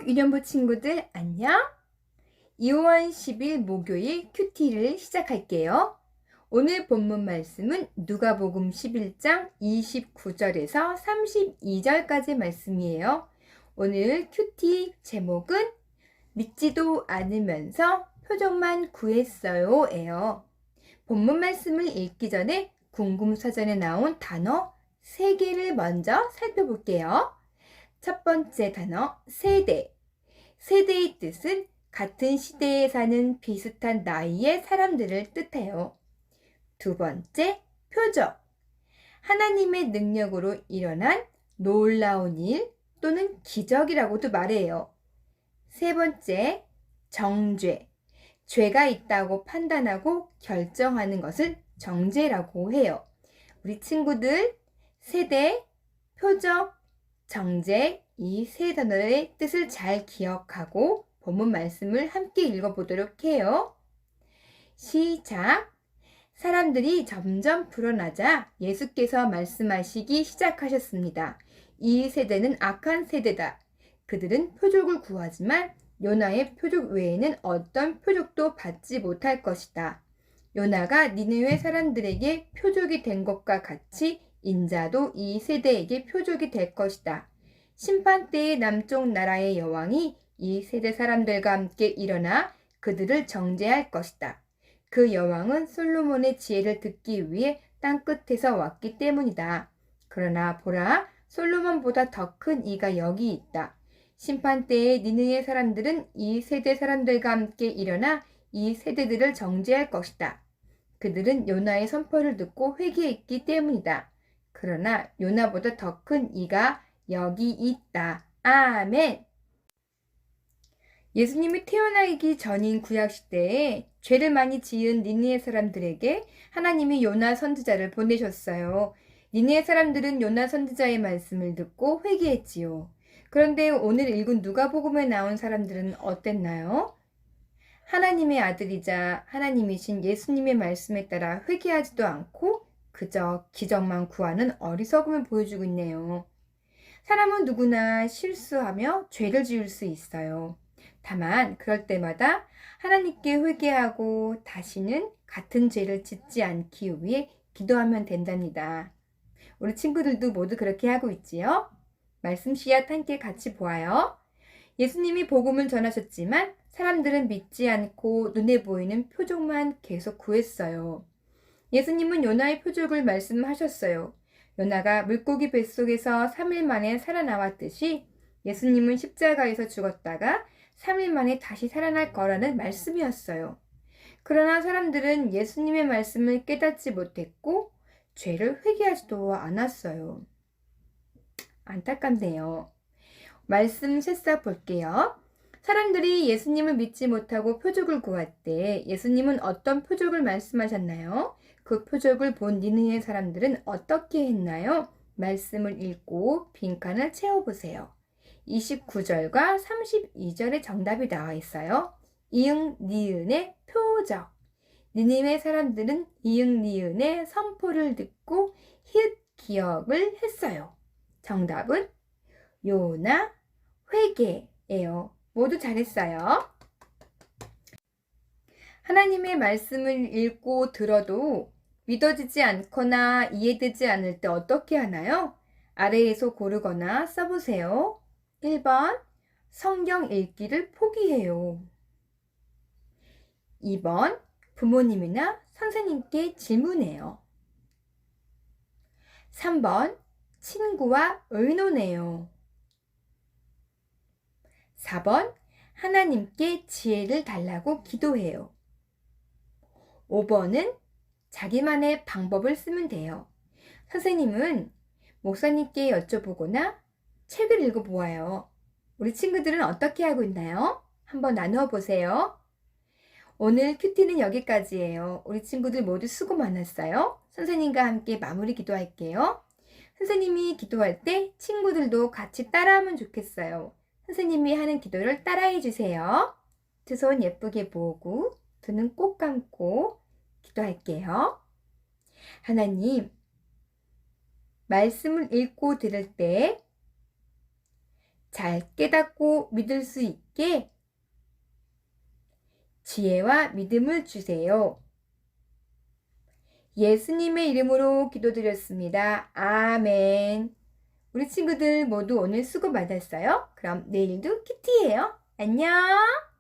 한국 유년부 친구들 안녕! 2월 10일 목요일 큐티를 시작할게요. 오늘 본문 말씀은 누가복음 11장 29절에서 32절까지 말씀이에요. 오늘 큐티 제목은 믿지도 않으면서 표적만 구했어요 예요. 본문 말씀을 읽기 전에 궁금사전에 나온 단어 3개를 먼저 살펴볼게요. 첫 번째 단어 세대. 세대의 뜻은 같은 시대에 사는 비슷한 나이의 사람들을 뜻해요. 두 번째 표적. 하나님의 능력으로 일어난 놀라운 일 또는 기적이라고도 말해요. 세 번째 정죄. 죄가 있다고 판단하고 결정하는 것을 정죄라고 해요. 우리 친구들 세대, 표적, 정죄 이 세 단어의 뜻을 잘 기억하고 본문 말씀을 함께 읽어보도록 해요. 시작! 사람들이 점점 불어나자 예수께서 말씀하시기 시작하셨습니다. 이 세대는 악한 세대다. 그들은 표적을 구하지만 요나의 표적 외에는 어떤 표적도 받지 못할 것이다. 요나가 니느웨 사람들에게 표적이 된 것과 같이 인자도 이 세대에게 표적이 될 것이다. 심판 때의 남쪽 나라의 여왕이 이 세대 사람들과 함께 일어나 그들을 정죄할 것이다. 그 여왕은 솔로몬의 지혜를 듣기 위해 땅끝에서 왔기 때문이다. 그러나 보라, 솔로몬보다 더 큰 이가 여기 있다. 심판 때의 니느웨 사람들은 이 세대 사람들과 함께 일어나 이 세대들을 정죄할 것이다. 그들은 요나의 선포를 듣고 회개했기 때문이다. 그러나 요나보다 더 큰 이가 여기 있다. 아멘. 예수님이 태어나기 전인 구약시대에 죄를 많이 지은 니느웨 사람들에게 하나님이 요나 선지자를 보내셨어요. 니느웨 사람들은 요나 선지자의 말씀을 듣고 회개했지요. 그런데 오늘 읽은 누가복음에 나온 사람들은 어땠나요? 하나님의 아들이자 하나님이신 예수님의 말씀에 따라 회개하지도 않고 그저 기적만 구하는 어리석음을 보여주고 있네요. 사람은 누구나 실수하며 죄를 지을 수 있어요. 다만 그럴 때마다 하나님께 회개하고 다시는 같은 죄를 짓지 않기 위해 기도하면 된답니다. 우리 친구들도 모두 그렇게 하고 있지요? 말씀 씨앗 함께 같이 보아요. 예수님이 복음을 전하셨지만 사람들은 믿지 않고 눈에 보이는 표적만 계속 구했어요. 예수님은 요나의 표적을 말씀하셨어요. 요나가 물고기 뱃속에서 3일 만에 살아나왔듯이 예수님은 십자가에서 죽었다가 3일 만에 다시 살아날 거라는 말씀이었어요. 그러나 사람들은 예수님의 말씀을 깨닫지 못했고 죄를 회개하지도 않았어요. 안타깝네요. 말씀 새싹 볼게요. 사람들이 예수님을 믿지 못하고 표적을 구할 때 예수님은 어떤 표적을 말씀하셨나요? 그 표적을 본 니느웨 사람들은 어떻게 했나요? 말씀을 읽고 빈칸을 채워보세요. 29절과 32절의 정답이 나와 있어요. 이응, 니은의 표적. 니느웨 사람들은 이응, 니은의 선포를 듣고 힛 기억을 했어요. 정답은 요나 회개예요. 모두 잘했어요. 하나님의 말씀을 읽고 들어도 믿어지지 않거나 이해되지 않을 때 어떻게 하나요? 아래에서 고르거나 써보세요. 1번 성경 읽기를 포기해요. 2번 부모님이나 선생님께 질문해요. 3번 친구와 의논해요. 4번 하나님께 지혜를 달라고 기도해요. 5번은 자기만의 방법을 쓰면 돼요. 선생님은 목사님께 여쭤보거나 책을 읽어보아요. 우리 친구들은 어떻게 하고 있나요? 한번 나누어 보세요. 오늘 큐티는 여기까지예요. 우리 친구들 모두 수고 많았어요. 선생님과 함께 마무리 기도할게요. 선생님이 기도할 때 친구들도 같이 따라하면 좋겠어요. 선생님이 하는 기도를 따라해 주세요. 두 손 예쁘게 모으고 두 눈 꼭 감고 기도할게요. 하나님, 말씀을 읽고 들을 때 잘 깨닫고 믿을 수 있게 지혜와 믿음을 주세요. 예수님의 이름으로 기도드렸습니다. 아멘. 우리 친구들 모두 오늘 수고 많았어요. 그럼 내일도 키티예요. 안녕.